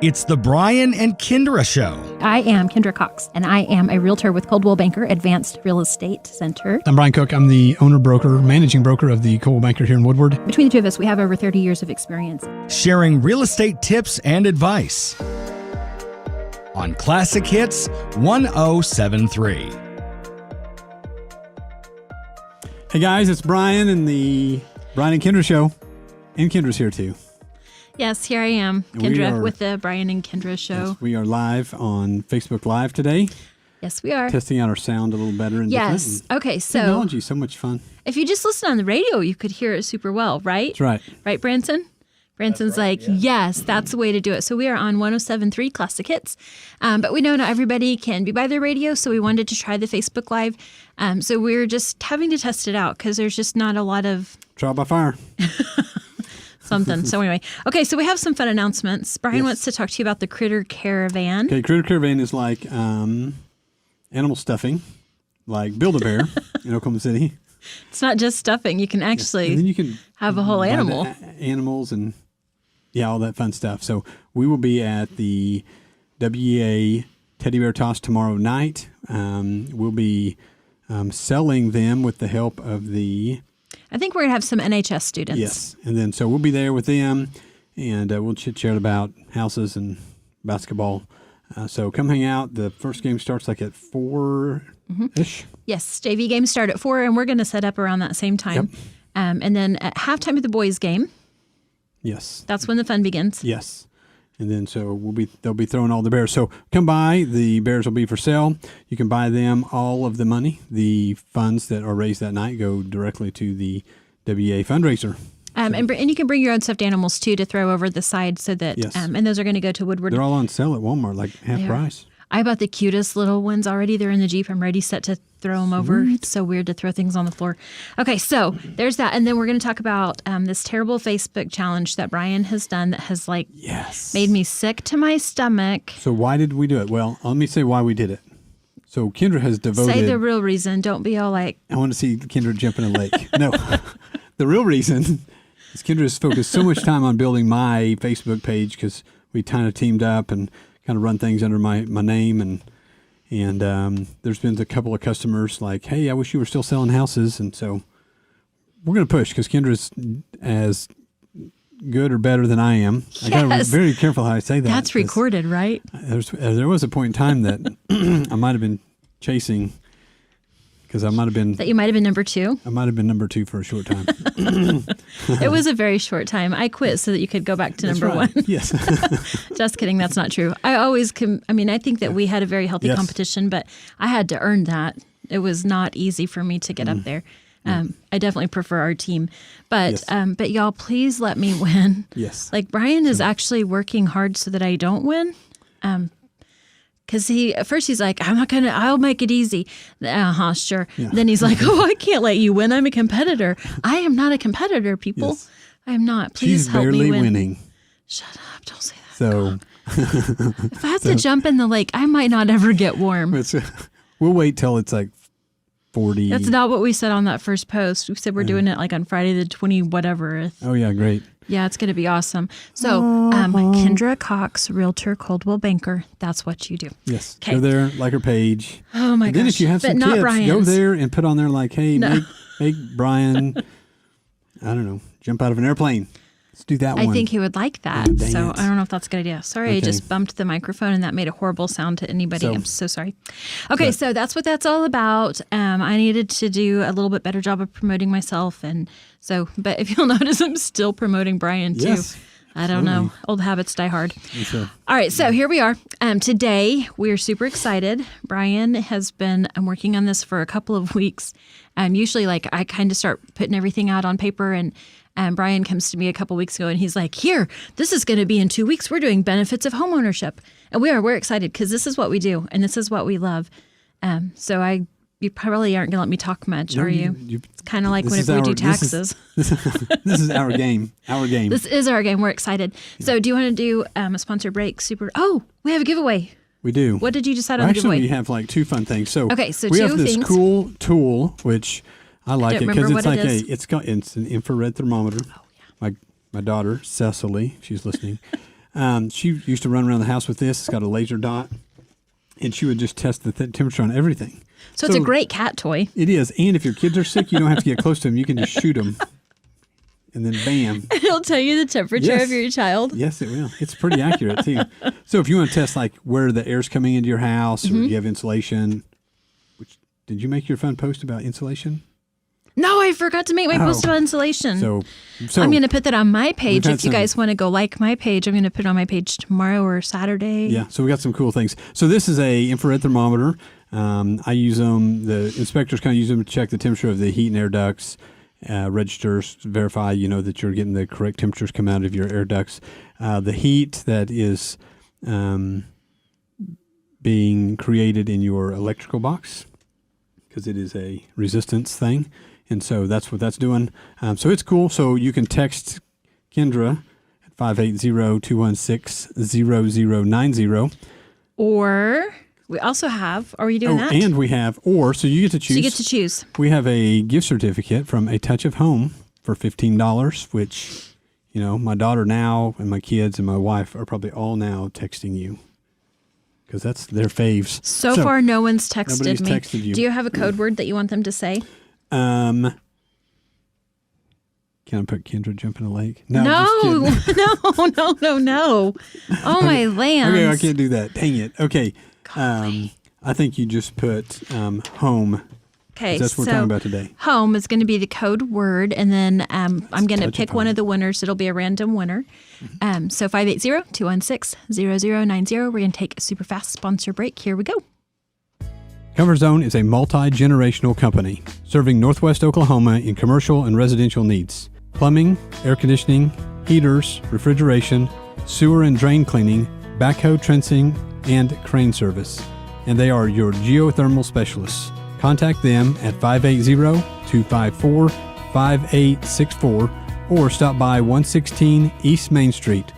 It's the Brian and Kendra Show. I am Kendra Cox, and I am a realtor with Coldwell Banker Advanced Real Estate Center. I'm Brian Cook. I'm the managing broker of the Coldwell Banker here in Woodward. Between the two of us, we have over 30 years of experience. Sharing real estate tips and advice on Classic Hits 1073. Hey guys, it's Brian and the Brian and Kendra Show. And Kendra's here too. Yes, here I am, Kendra, with the Brian and Kendra Show. Yes, we are live on Facebook Live today. Yes, we are. Testing out our sound a little better. And yes. Okay, so technology is so much fun. If you just listen on the radio, you could hear it super well, right? That's right. Right, Branson? Branson's right, yes, that's the way to do it. So we are on 107.3 Classic Hits, but we know not everybody can be by their radio, so we wanted to try the Facebook Live. So we're just having to test it out because there's just not a lot of... Trial by fire. Something. So anyway, okay, so we have some fun announcements. Brian wants to talk to you about the Critter Caravan. Okay, Critter Caravan is like animal stuffing, like Build-A-Bear in Oklahoma City. It's not just stuffing. You can actually and then you can have a whole animal. Animals and, all that fun stuff. So we will be at the WEA Teddy Bear Toss tomorrow night. We'll be selling them with the help of the... I think we're going to have some NHS students. Yes. And then so we'll be there with them, and we'll chit-chat about houses and basketball. So come hang out. The first game starts like at 4-ish. Yes, JV games start at 4, and we're going to set up around that same time. Yep. And then at halftime of the boys' game. Yes. That's when the fun begins. Yes. And then so they'll be throwing all the bears. So come by. The bears will be for sale. You can buy them. All of the money, the funds that are raised that night, go directly to the WEA fundraiser. And you can bring your own stuffed animals too to throw over the side so that and those are going to go to Woodward. They're all on sale at Walmart, like half price. I bought the cutest little ones already. They're in the Jeep. I'm ready, set to throw them over. It's so weird to throw things on the floor. Okay, so there's that. And then we're going to talk about this terrible Facebook challenge that Brian has done that has made me sick to my stomach. So why did we do it? Well, let me say why we did it. So Kendra has devoted... Say the real reason. Don't be all like... I want to see Kendra jump in a lake. No. The real reason is Kendra has focused so much time on building my Facebook page because we kind of teamed up and kind of run things under my name, and there's been a couple of customers like, hey, I wish you were still selling houses, and so we're going to push because Kendra's as good or better than I am. Yes. I got to be very careful how I say that. That's recorded, right? There was a point in time that I might have been chasing because I might have been... That you might have been number 2? I might have been number 2 for a short time. It was a very short time. I quit so that you could go back to number 1. Yes. Just kidding. That's not true. I think that we had a very healthy competition, but I had to earn that. It was not easy for me to get up there. I definitely prefer our team. But but y'all, please let me win. Yes. Like Brian is actually working hard so that I don't win. Because at first he's like, I'll make it easy. Sure. Yeah. Then he's like, I can't let you win. I'm a competitor. I am not a competitor, people. Yes. I am not. Please help me win. She's barely winning. Shut up. Don't say that. So. If I have to jump in the lake, I might not ever get warm. We'll wait till it's like 40. That's not what we said on that first post. We said we're doing it like on Friday the 20 whatever. Oh, yeah. Great. Yeah, it's going to be awesome. So, Kendra Cox, Realtor, Coldwell Banker, that's what you do. Yes. Kay. Go there, like her page. Oh, my gosh. Then if you have some tips, Brian's. go there and put on there like, hey, make Brian, I don't know, jump out of an airplane. Let's do that one. I think he would like that. So I don't know if that's a good idea. Sorry, I just bumped the microphone and that made a horrible sound to anybody. I'm so sorry. Okay, so that's what that's all about. I needed to do a little bit better job of promoting myself. But if you'll notice, I'm still promoting Brian too. Yes, I don't know. Old habits die hard. All right, so here we are. Today, we are super excited. Brian has been working on this for a couple of weeks. Usually, I kind of start putting everything out on paper, and Brian comes to me a couple weeks ago, and he's like, here, this is going to be in 2 weeks. We're doing benefits of homeownership. And we're excited because this is what we do, and this is what we love. You probably aren't going to let me talk much, are you? It's kind of like whenever we do taxes. This is our game. Our game. This is our game. We're excited. Yeah. So do you want to do a sponsor break? Oh, we have a giveaway. We do. What did you decide on the giveaway? Actually, we have like 2 fun things. So we have this cool tool, which I like it because it's an infrared thermometer. Oh, yeah. My daughter, Cecily, she's listening. She used to run around the house with this. It's got a laser dot, and she would just test the temperature on everything. So it's a great cat toy. It is. And if your kids are sick, you don't have to get close to them. You can just shoot them. And then bam. It'll tell you the temperature of your child. Yes, it will. It's pretty accurate, too. So if you want to test like where the air's coming into your house or you have insulation, did you make your fun post about insulation? No, I forgot to make my post about insulation. So I'm going to put that on my page. If you guys want to go like my page, I'm going to put it on my page tomorrow or Saturday. Yeah, so we got some cool things. So this is a infrared thermometer. I use them. The inspectors kind of use them to check the temperature of the heat and air ducts, registers, verify, that you're getting the correct temperatures come out of your air ducts. The heat that is being created in your electrical box, because it is a resistance thing. And so that's what that's doing. So it's cool. So you can text Kendra at 580-216-0090. Or we also have, are you doing that? And we have, so you get to choose. So you get to choose. We have a gift certificate from A Touch of Home for $15, which, my daughter now and my kids and my wife are probably all now texting you. Because that's their faves. So far, no one's texted me. Texted you. Do you have a code word that you want them to say? Can I put Kendra jump in a lake? No. Oh, my land. Okay, I can't do that. Dang it. Okay. I think you just put home. Okay, that's what we're talking about today. Home is going to be the code word, and then I'm going to pick one of the winners. It'll be a random winner. So 580-216-0090. We're going to take a super fast sponsor break. Here we go. Comfort Zone is a multi-generational company serving Northwest Oklahoma in commercial and residential needs. Plumbing, air conditioning, heaters, refrigeration, sewer and drain cleaning, backhoe trencing, and crane service. And they are your geothermal specialists. Contact them at 580-254-5864 or stop by 116 East Main Street.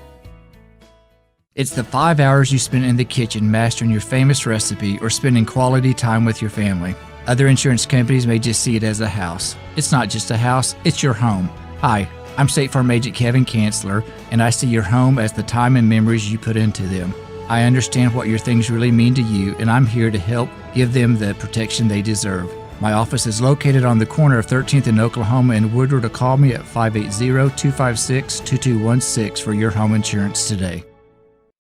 It's the 5 hours you spend in the kitchen mastering your famous recipe or spending quality time with your family. Other insurance companies may just see it as a house. It's not just a house, it's your home. Hi, I'm State Farm Agent Kevin Kanzler, and I see your home as the time and memories you put into them. I understand what your things really mean to you, and I'm here to help give them the protection they deserve. My office is located on the corner of 13th and Oklahoma and Woodward, or call me at 580-256-2216 for your home insurance today.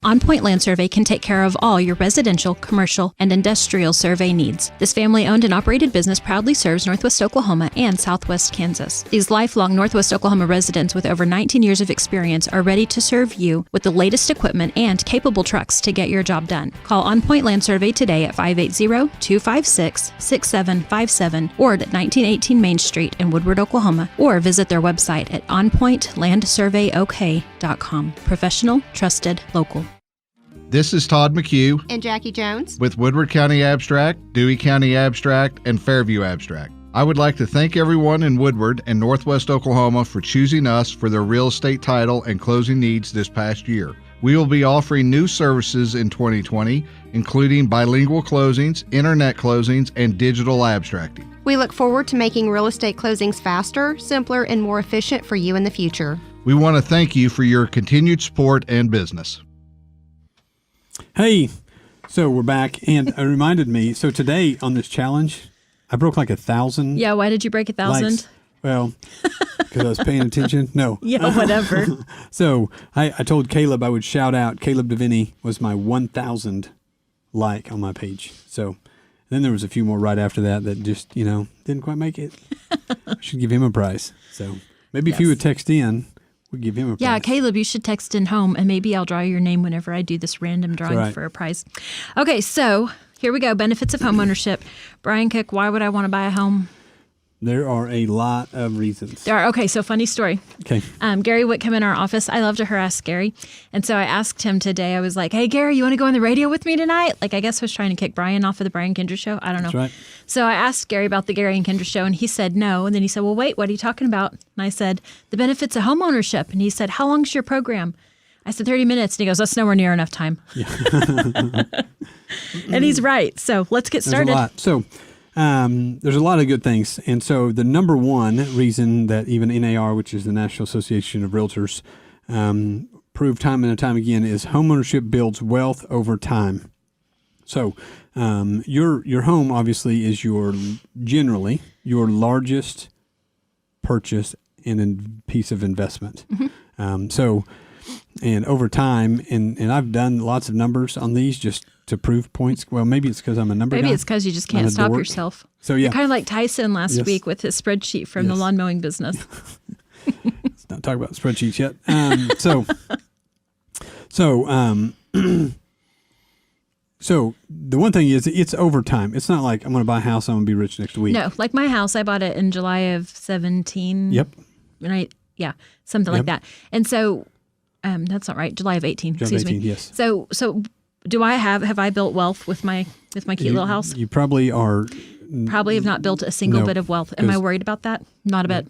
On Point Land Survey can take care of all your residential, commercial, and industrial survey needs. This family-owned and operated business proudly serves Northwest Oklahoma and Southwest Kansas. These lifelong Northwest Oklahoma residents with over 19 years of experience are ready to serve you with the latest equipment and capable trucks to get your job done. Call On Point Land Survey today at 580-256-6757 or at 1918 Main Street in Woodward, Oklahoma, or visit their website at onpointlandsurveyok.com. Professional, trusted, local. This is Todd McHugh and Jackie Jones with Woodward County Abstract, Dewey County Abstract, and Fairview Abstract. I would like to thank everyone in Woodward and Northwest Oklahoma for choosing us for their real estate title and closing needs this past year. We will be offering new services in 2020, including bilingual closings, internet closings, and digital abstracting. We look forward to making real estate closings faster, simpler, and more efficient for you in the future. We want to thank you for your continued support and business. Hey, so we're back, and it reminded me, so today on this challenge, I broke like 1,000. Yeah, why did you break 1,000? Likes. Well, because I was paying attention. No. Yeah, whatever. So I told Caleb I would shout out. Caleb DeVinny was my 1,000 like on my page. So then there was a few more right after that just, didn't quite make it. I should give him a prize. So maybe if you would text in, we'd give him a prize. Yeah, Caleb, you should text in home, and maybe I'll draw your name whenever I do this random drawing for a prize. Okay, so here we go. Benefits of home ownership. Brian Cook, why would I want to buy a home? There are a lot of reasons. Okay, so funny story. Okay. Gary Whitcomb in our office. I love to harass Gary. And so I asked him today, I was like, hey, Gary, you want to go on the radio with me tonight? I guess I was trying to kick Brian off of the Brian Kendra show. I don't know. That's right. So I asked Gary about the Gary and Kendra show, and he said no. And then he said, well, wait, what are you talking about? And I said, the benefits of home ownership. And he said, how long's your program? I said, 30 minutes. And he goes, that's nowhere near enough time. Yeah. And he's right. So let's get started. There's a lot. So there's a lot of good things. And so the number one reason that even NAR, which is the National Association of Realtors, proved time and time again is homeownership builds wealth over time. So your home obviously is generally your largest purchase and piece of investment. And over time, and I've done lots of numbers on these just to prove points. Well, maybe it's because I'm a number guy. Maybe it's because you just can't stop yourself. So yeah, You're kind of like Tyson last week with his spreadsheet from the Yes. lawn mowing business. Let's not talk about spreadsheets yet. So the one thing is it's over time. It's not like I'm going to buy a house, I'm going to be rich next week. No, like my house, I bought it in July of 17. Yep. Right. Yeah, something like that. And so that's not right. July of 18. July of Excuse 18, me. yes. So have I built wealth with my cute little house? You probably are. Probably have not built a single No, bit of wealth. Am I 'cause- worried about that? Not a bit.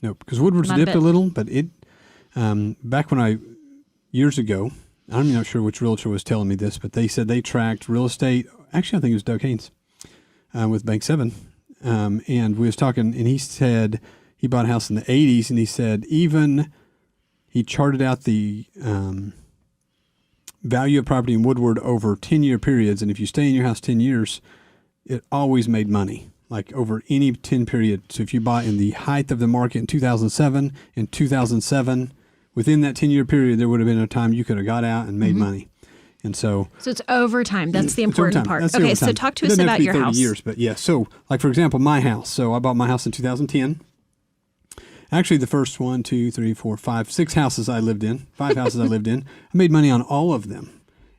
No, because Woodward's Not a dipped bit. a little, but it back when years ago, I'm not sure which realtor was telling me this, but they said they tracked real estate. Actually, I think it was Doug Haynes with Bank 7. And we was talking, and he said he bought a house in the 80s, and he said he charted out the value of property in Woodward over 10-year periods, and if you stay in your house 10 years, it always made money, like over any 10 period. So if you buy in the height of the market in 2007, within that 10-year period, there would have been a time you could have got out and made money. And so it's over time. That's the it's over important time. part. That's the Okay, over so time. talk to It us doesn't have about to be your 30 house. years, but yeah. So like, for example, my house. So I bought my house in 2010. Actually, the first 1, 2, 3, 4, 5, 6 houses I lived in, 5 houses I lived in, I made money on all of them.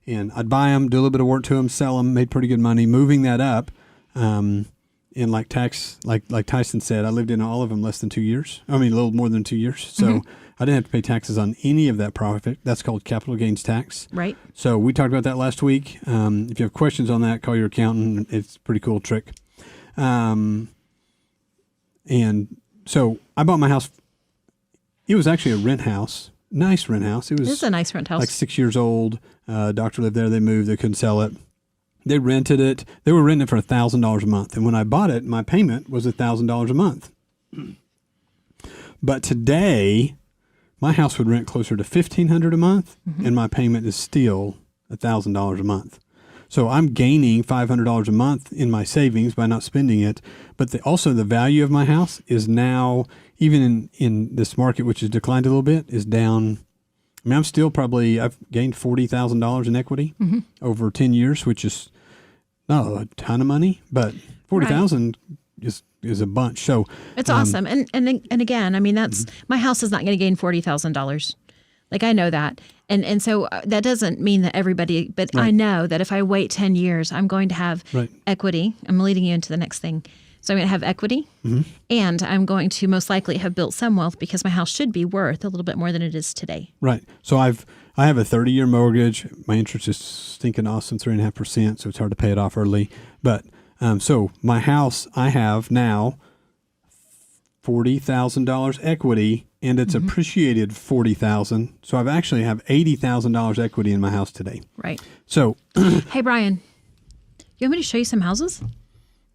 And I'd buy them, do a little bit of work to them, sell them, made pretty good money. Moving that up, and like Tyson said, I lived in all of them less than 2 years. I mean, a little more than 2 years. So I didn't have to pay taxes on any of that profit. That's called capital gains tax. Right. So we talked about that last week. If you have questions on that, call your accountant. It's a pretty cool trick. And so I bought my house. It was actually a rent house, nice rent house. It was This is a nice rent house. like 6 years old. Doctor lived there. They moved. They couldn't sell it. They rented it. They were renting it for $1,000 a month. And when I bought it, my payment was $1,000 a month. But today, my house would rent closer to $1,500 a month, and my payment is still $1,000 a month. So I'm gaining $500 a month in my savings by not spending it. But also the value of my house is now, even in this market, which has declined a little bit, is down. I mean, I've gained $40,000 in equity over 10 years, which is not a ton of money, but 40,000 is a bunch. So It's awesome. And again, I mean, that's my house is not going to gain $40,000. Like, I know that. And so that doesn't mean that everybody, but I know that if I wait 10 years, I'm going to have equity. I'm leading you into the next thing. So I'm going to have equity, and I'm going to most likely have built some wealth because my house should be worth a little bit more than it is today. Right. So I have a 30-year mortgage. My interest is stinking awesome, 3.5%. So it's hard to pay it off early. But so my house, I have now $40,000 equity, and it's appreciated $40,000. So I've actually have $80,000 equity in my house today. Right. So Hey, Brian, you want me to show you some houses?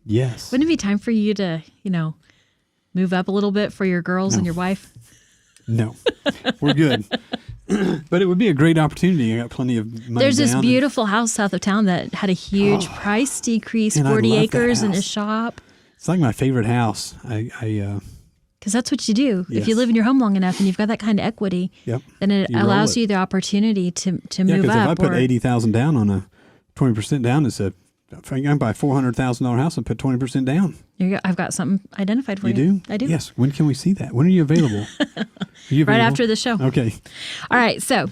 yes, Wouldn't it be time for you to, move up a little bit for your girls and your wife? no, we're good. But it would be a great opportunity. I got plenty of money. There's this down beautiful house south of town that had a huge price decrease, and I 40 love that acres and a house. shop. It's like my favorite house. Because that's what you do. If you Yes. live in your home long enough and you've got that kind of equity, Yep. then it You roll allows it. you the opportunity to Yeah, move because if I up. put 80,000 down on a 20% down, if I can buy a $400,000 house and put 20% down. I've got something identified for you. You do? I do. Yes. When can we see that? When are you available? Are you Right available? after the show. Okay. All right. So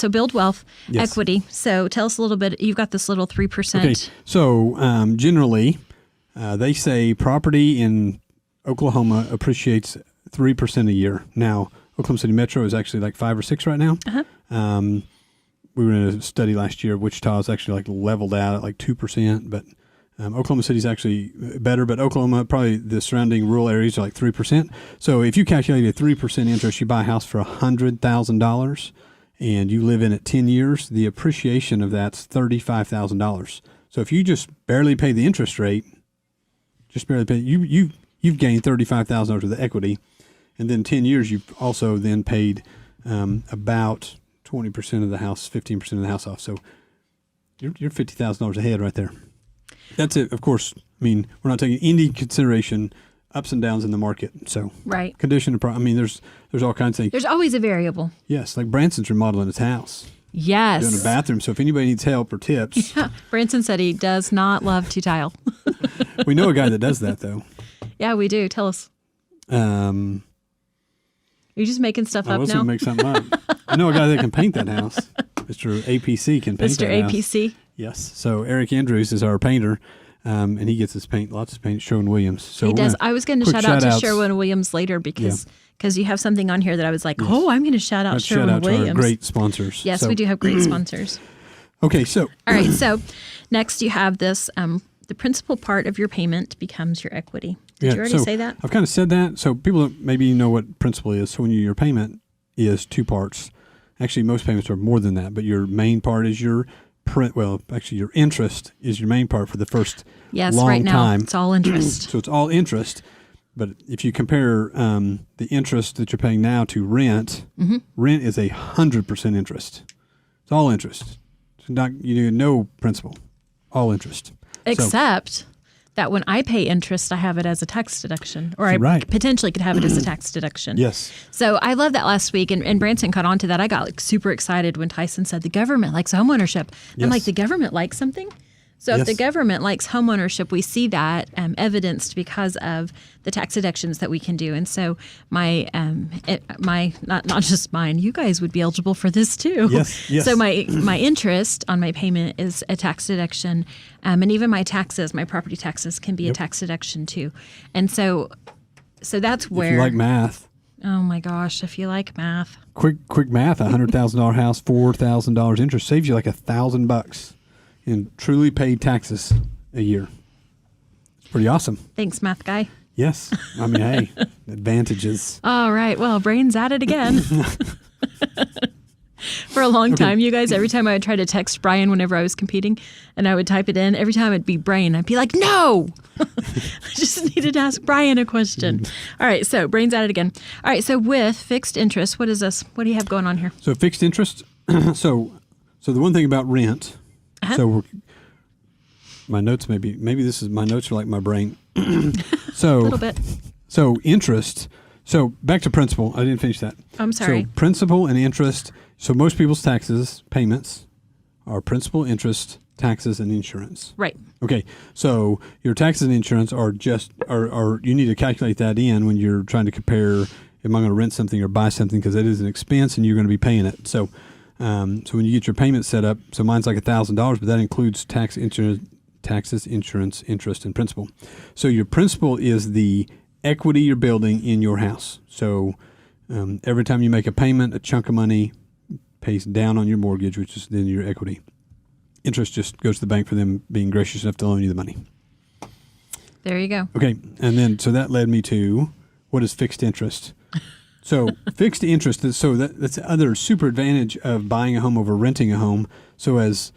build wealth, Yes. equity. So tell us a little bit. You've got this little 3%. Okay. So generally, they say property in Oklahoma appreciates 3% a year. Now, Oklahoma City Metro is actually like 5 or 6 right now. We were in a study last year. Wichita is actually like leveled out at like 2%, but Oklahoma City is actually better. But Oklahoma, probably the surrounding rural areas are like 3%. So if you calculate a 3% interest, you buy a house for $100,000 and you live in it 10 years, the appreciation of that's $35,000. So if you just barely pay the interest rate, just barely pay, you've gained $35,000 of the equity, and then 10 years you've also then paid about 20% of the house, 15% of the house off. So you're $50,000 ahead right there. That's it. Of course, I mean, we're not taking any consideration ups and downs in the market. So Right. condition, I mean, there's all kinds of things. There's always a variable. Yes, like Branson's remodeling his house, Yes. doing a bathroom. So if anybody needs help or tips, Branson said he does not love to tile. we know a guy that does that though. Yeah, we do. Tell us. Are you just making stuff I up was now? going to make something up. I know a guy that can paint that house. Mr. APC can paint Mr. that house. APC. Yes. So Eric Andrews is our painter, and he gets his paint, lots of paint, Sherwin-Williams. So He we're does. gonna- I was going to quick shout out to shout-outs. Sherwin-Williams later because you have something on here that I was like, oh, I'm going to shout out Let's shout out to our Sherwin-Williams. great sponsors. Yes, So- we do have great sponsors. Okay, so All right. So next you have this. The principal part of your payment becomes your equity. Did you already so say that? I've kind of said that. So people don't maybe know what principal is. So when your payment is two parts. Actually, most payments are more than that, but your main part is your your interest is your main part for the first Yes, long right now time. it's all interest. So it's all interest. But if you compare the interest that you're paying now to rent, Mm-hmm. rent is 100% interest. It's all interest. It's not, you do no principal, all interest. So- Except that when I pay interest, I have it as a tax deduction, or I Right. potentially could have it as a tax deduction. yes. So I love that last week, and Branson caught on to that. I got like super excited when Tyson said the government likes homeownership. I'm Yes. like, the government likes something? So if Yes. the government likes homeownership, we see that evidenced because of the tax deductions that we can do. And so my not just mine, you guys would be eligible for this too. Yes, yes. So my interest on my payment is a tax deduction, and even my taxes, my property taxes, can be a tax deduction too. And so that's where. If you like math, Oh my gosh, if you like math. quick math, $100,000 house, $4,000 interest saves you like $1,000 in truly paid taxes a year. It's pretty awesome. Thanks, math guy. Yes. I mean, hey, advantages. All right. Well, brain's at it again. For a long time, you guys, every time I would try to text Brian whenever I was competing and I would type it in, every time it'd be brain, I'd be like, no, I just needed to ask Brian a question. All right. So brain's at it again. All right. So with fixed interest, what is this? What do you have going on here? So fixed interest. So the one thing about rent. So my notes maybe this is my notes are like my brain. So A little bit. So interest. So back to principal. I didn't finish that. I'm sorry. So principal and interest. So most people's taxes payments are principal, interest, taxes, and insurance. Right. Okay, so your taxes and insurance are you need to calculate that in when you're trying to compare, am I going to rent something or buy something, because it is an expense and you're going to be paying it. So when you get your payment set up, so mine's like $1,000, but that includes taxes, insurance, interest, and principal. So your principal is the equity you're building in your house. So every time you make a payment, a chunk of money pays down on your mortgage, which is then your equity. Interest just goes to the bank for them being gracious enough to loan you the money. There you go. Okay, and then so that led me to what is fixed interest. So fixed interest is that's the other super advantage of buying a home over renting a home. So as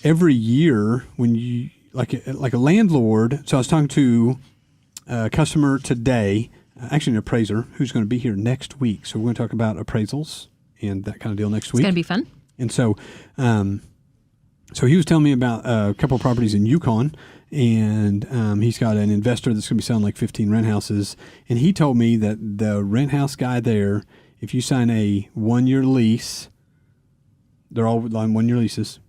every year when you like a landlord. So I was talking to a customer today, actually an appraiser who's going to be here next week. So we're going to talk about appraisals and that kind of deal next week. It's going to be fun. And so, so he was telling me about a couple of properties in Yukon, and he's got an investor that's going to be selling like 15 rent houses. And he told me that the rent house guy there, if you sign a 1-year lease, they're all on 1-year leases.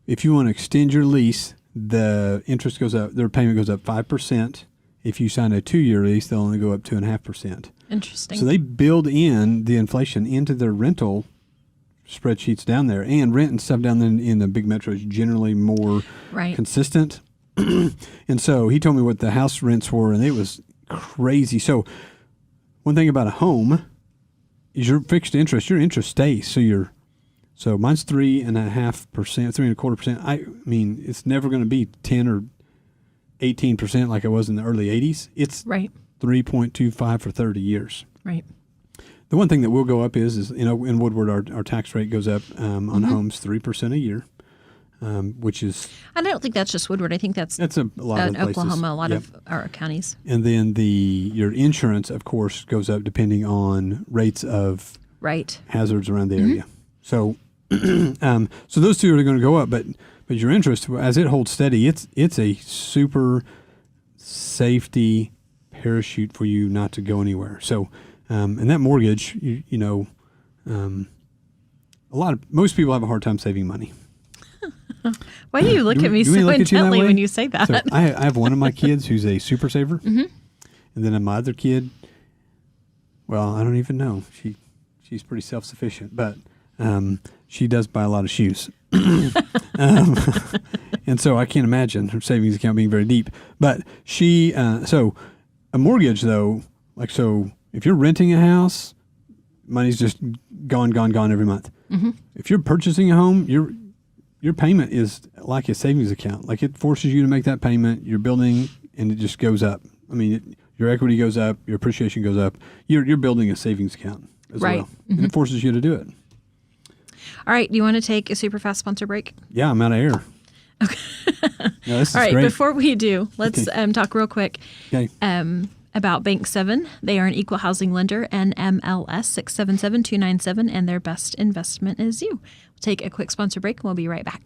If you want to extend your lease, the interest goes up, their payment goes up 5%. If you sign a 2-year lease, they'll only go up 2.5%. Interesting. So they build in the inflation into their rental spreadsheets down there, and rent and stuff down there in the big metro is generally more Right. consistent. And so he told me what the house rents were, and it was crazy. So one thing about a home is your fixed interest, your interest stays. So mine's 3.5%, 3.25%. I mean, it's never going to be 10 or 18% like it was in the early 80s. It's Right. 3.25 for 30 years. Right. The one thing that will go up is in Woodward, our tax rate goes up on homes 3% a year, which is I don't think that's just Woodward. I think that's a lot in of places. Oklahoma, a lot Yep. of our counties. And then your insurance, of course, goes up depending on rates of Right. hazards around the area. So, so those two are going to go up, but your interest, as it holds steady, it's a super safety parachute for you not to go anywhere. So, and that mortgage, most people have a hard time saving money. Why do you look at me so intently when you say that? So I have one of my kids who's a super saver, and then my other kid, well, I don't even know. She's pretty self-sufficient, but she does buy a lot of shoes. And so I can't imagine her savings account being very deep. But so a mortgage though, so if you're renting a house, money's just gone every month. Mm-hmm. If you're purchasing a home, your payment is like a savings account. Like it forces you to make that payment. You're building, and it just goes up. I mean, your equity goes up, your appreciation goes up. You're building a savings account as well, mm-hmm. and it forces you to do it. All right, do you want to take a super fast sponsor break? Yeah, I'm out of air. Okay. No, this is all right, great. Before we do, let's talk real quick. Okay. About Bank 7. They are an equal housing lender, NMLS 677297, and their best investment is you. We'll take a quick sponsor break, and we'll be right back.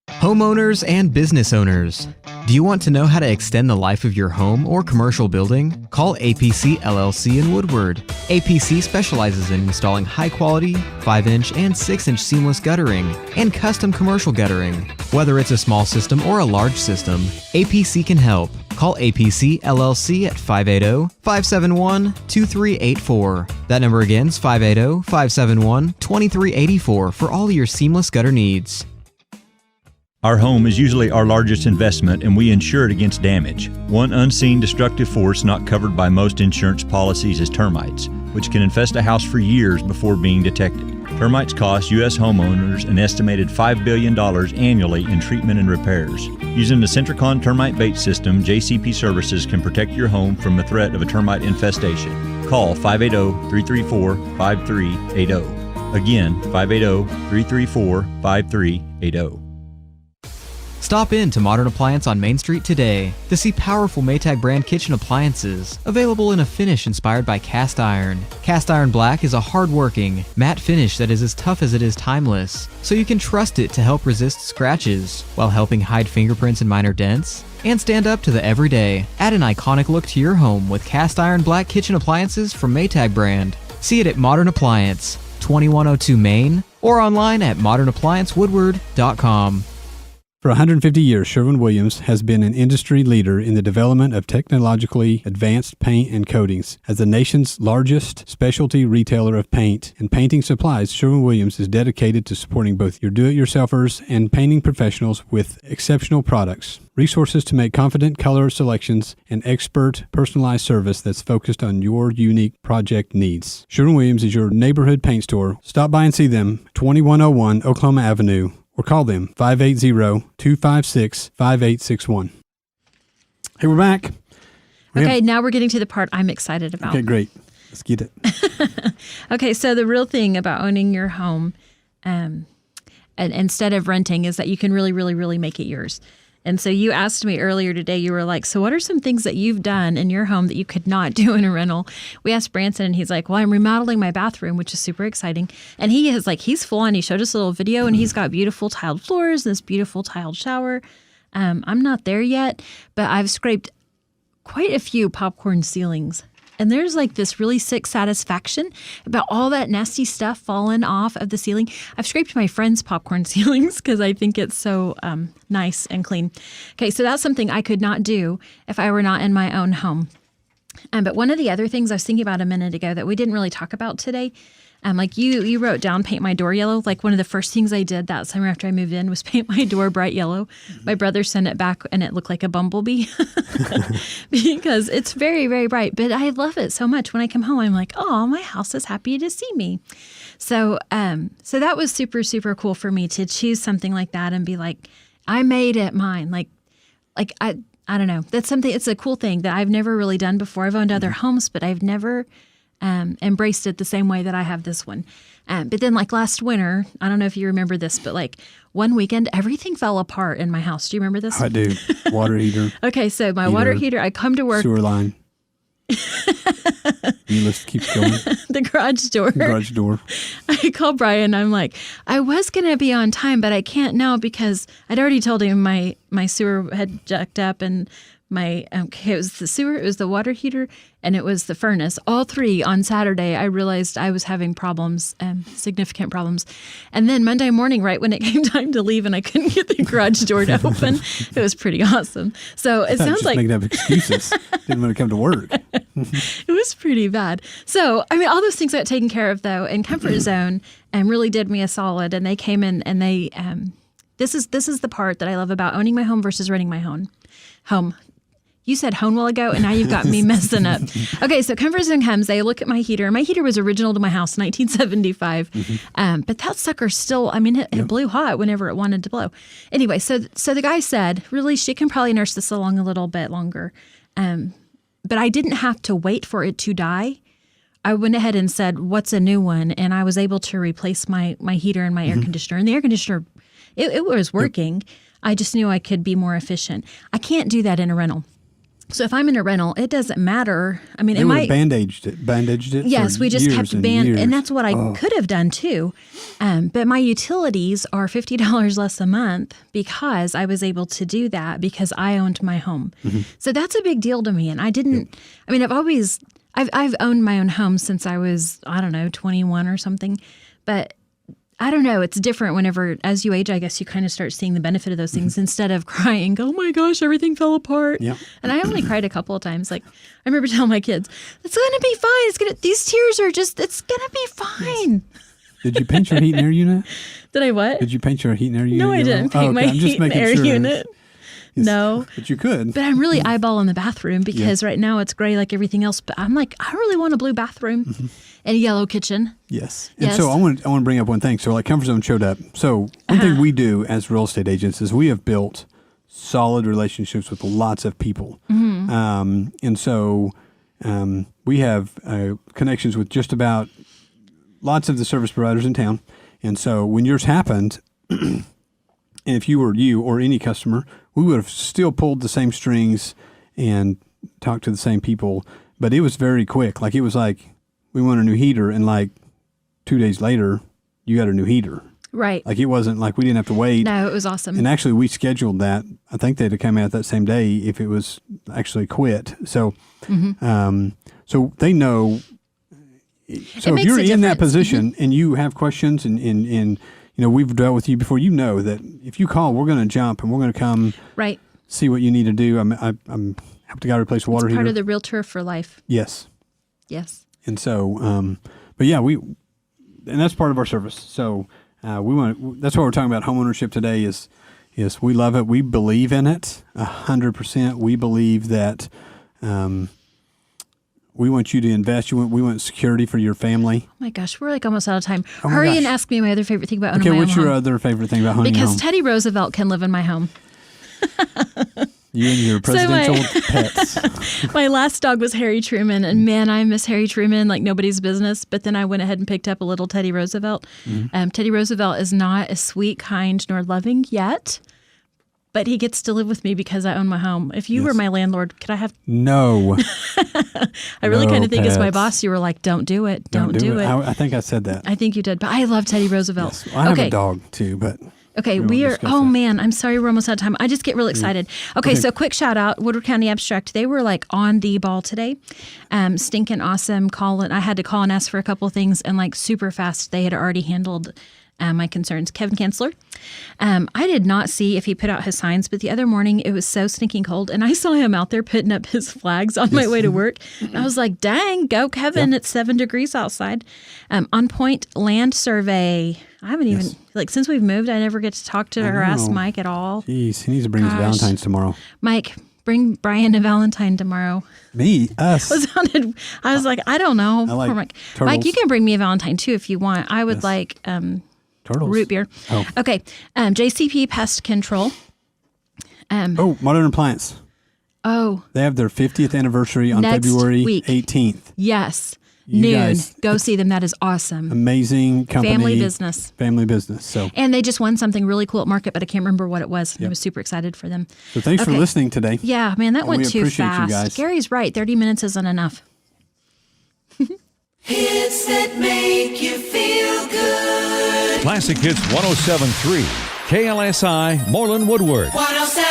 Homeowners and business owners, do you want to know how to extend the life of your home or commercial building? Call APC LLC in Woodward. APC specializes in installing high-quality 5-inch and 6-inch seamless guttering and custom commercial guttering. Whether it's a small system or a large system, APC can help. Call APC LLC at 580-571-2384. That number again is 580-571-2384 for all your seamless gutter needs. Our home is usually our largest investment, and we insure it against damage. One unseen destructive force not covered by most insurance policies is termites, which can infest a house for years before being detected. Termites cost U.S. homeowners an estimated $5 billion annually in treatment and repairs. Using the Centricon termite bait system, JCP Services can protect your home from the threat of a termite infestation. Call 580-334-5380. Again, 580-334-5380. Stop in to Modern Appliance on Main Street today to see powerful Maytag brand kitchen appliances available in a finish inspired by cast iron. Cast iron black is a hard-working, matte finish that is as tough as it is timeless, so you can trust it to help resist scratches while helping hide fingerprints and minor dents and stand up to the everyday. Add an iconic look to your home with cast iron black kitchen appliances from Maytag brand. See it at Modern Appliance, 2102 Main, or online at modernappliancewoodward.com. For 150 years, Sherwin-Williams has been an industry leader in the development of technologically advanced paint and coatings. As the nation's largest specialty retailer of paint and painting supplies, Sherwin-Williams is dedicated to supporting both your do-it-yourselfers and painting professionals with exceptional products, resources to make confident color selections, and expert personalized service that's focused on your unique project needs. Sherwin-Williams is your neighborhood paint store. Stop by and see them, 2101 Oklahoma Avenue, or call them 580-256-5861. Hey, we're back. Now we're getting to the part I'm excited about. Okay, great. Let's get it. Okay, so the real thing about owning your home and instead of renting is that you can really, really, really make it yours. And so you asked me earlier today, you were like, so what are some things that you've done in your home that you could not do in a rental? We asked Branson and he's like, well, I'm remodeling my bathroom, which is super exciting. And he's full on. He showed us a little video and he's got beautiful tiled floors, this beautiful tiled shower. I'm not there yet, but I've scraped quite a few popcorn ceilings. And there's like this really sick satisfaction about all that nasty stuff falling off of the ceiling. I've scraped my friends' popcorn ceilings because I think it's so nice and clean. Okay, so that's something I could not do if I were not in my own home. But one of the other things I was thinking about a minute ago that we didn't really talk about today, like you wrote down paint my door yellow. Like one of the first things I did that summer after I moved in was paint my door bright yellow. My brother sent it back and it looked like a bumblebee because it's very, very bright. But I love it so much. When I come home, I'm like, oh, my house is happy to see me. So that was super, super cool for me to choose something like that and be like, I made it mine. Like I don't know. That's something. It's a cool thing that I've never really done before. I've owned other homes, but I've never embraced it the same way that I have this one. But then like last winter, I don't know if you remember this, but like one weekend, everything fell apart in my house. Do you remember this? I do. Water heater. Okay, so my water heater, I come to work. Sewer line. The list keeps going. The garage door. Garage door. I called Brian. I'm like, I was going to be on time, but I can't now because I'd already told him my sewer had jacked up and it was the sewer, it was the water heater, and it was the furnace. All three on Saturday, I realized I was having problems, significant problems. And then Monday morning, right when it came time to leave and I couldn't get the garage door to open, it was pretty awesome. So it sounds just like making up excuses. Didn't want to come to work. it was pretty bad. So, I mean, all those things got taken care of, though, and Comfort Zone really did me a solid. And they came in and they, this is the part that I love about owning my home versus renting my home. You said home a while ago, and now you've got me messing up. Okay, so Comfort Zone comes. They look at my heater. My heater was original to my house, 1975. But that sucker still, I mean, it blew hot whenever it wanted to blow. Anyway, so the guy said, really, she can probably nurse this along a little bit longer. But I didn't have to wait for it to die. I went ahead and said, what's a new one? And I was able to replace my heater and my air conditioner. And the air conditioner, it was working. I just knew I could be more efficient. I can't do that in a rental. So if I'm in a rental, it doesn't matter. I mean, it might bandaged it. Yes, we just kept years. and that's what I could have done too. But my utilities are $50 less a month because I was able to do that because I owned my home. So that's a big deal to me. And I didn't. I mean, I've owned my own home since I was 21 or something, but. I don't know. It's different whenever, as you age, I guess you kind of start seeing the benefit of those things instead of crying, oh my gosh, everything fell apart. Yeah. And I only cried a couple of times. Like, I remember telling my kids, it's going to be fine. These tears are it's going to be fine. Did you paint your heat and air unit? Did I what? Did you paint your heat and air unit? No, I didn't paint my heat and air unit. Yes, no. But you could. But I'm really eyeballing the bathroom because right now it's gray like everything else. But I'm like, I really want a blue bathroom and a yellow kitchen. Yes. And so I want to bring up one thing. So like Comfort Zone showed up. So one thing we do as real estate agents is we have built solid relationships with lots of people. And so we have connections with just about lots of the service providers in town. And so when yours happened, and if you or any customer, we would have still pulled the same strings and talked to the same people. But it was very quick. Like it was like, we want a new heater, and like 2 days later, you got a new heater. Right. Like it wasn't like we didn't have to wait. No, it was awesome. And actually, we scheduled that. I think they'd have come out that same day if it was actually quit. So, so they know. So if you're in that position and you have questions, and you know we've dealt with you before, you know that if you call, we're going to jump and we're going to come. Right. See what you need to do. I'm help the guy replace a water heater. Part of the realtor for life. Yes. Yes. And so, but yeah, and that's part of our service. So that's what we're talking about. Homeownership today is we love it. We believe in it 100%. We believe that we want you to invest. We want security for your family. Oh my gosh, we're like almost out of time. Oh my Hurry gosh. and ask me my other favorite thing about owning my Okay, own what's your home. other favorite thing about owning your home? Because Teddy Roosevelt can live in my home. You and your presidential pets. My last dog was Harry Truman, and man, I miss Harry Truman like nobody's business. But then I went ahead and picked up a little Teddy Roosevelt. Teddy Roosevelt is not as sweet, kind, nor loving yet, but he gets to live with me because I own my home. If you were my landlord, could I have? No. I really kind of think as my pets. boss, you were like, "Don't do it, don't do it." I think I said that. I think you did, but I love Teddy Roosevelt. Yes. Well, I have a dog too, but. Okay, we we won't are. discuss Oh that. man, I'm sorry, we're almost out of time. I just get really excited. Okay, so quick shout out, Woodward County Abstract. They were like on the ball today, stinking awesome. I had to call and ask for a couple of things, and like super fast, they had already handled my concerns. Kevin Kanzler. I did not see if he put out his signs, but the other morning it was so stinking cold, and I saw him out there putting up his flags on my way to work. And I was like, "Dang, go Kevin! It's 7 degrees outside." On Point Land Survey. I haven't even since we've moved. I never get to talk to harass Mike at all. Jeez, he needs to bring his Valentine's tomorrow. Mike, bring Brian a Valentine tomorrow. Me, us. I was like, I don't know. I like Poor Mike. turtles. Mike, you can bring me a Valentine too if you want. I would like Turtles. root beer. Oh. Okay, JCP Pest Control. Modern Appliance. Oh, They have their 50th anniversary on Next February week. 18th. yes. You noon. guys, Go see them. That is awesome. amazing company. Family business. Family business. So And they just won something really cool at market, but I can't remember what it was. I Yep. was super excited for them. So thanks for Okay. listening today. Yeah, man, that And went we too appreciate you fast. guys. Gary's right. 30 minutes isn't enough. Hits that make you feel good. Classic Hits 107.3, KLSI, Moreland Woodward. 107.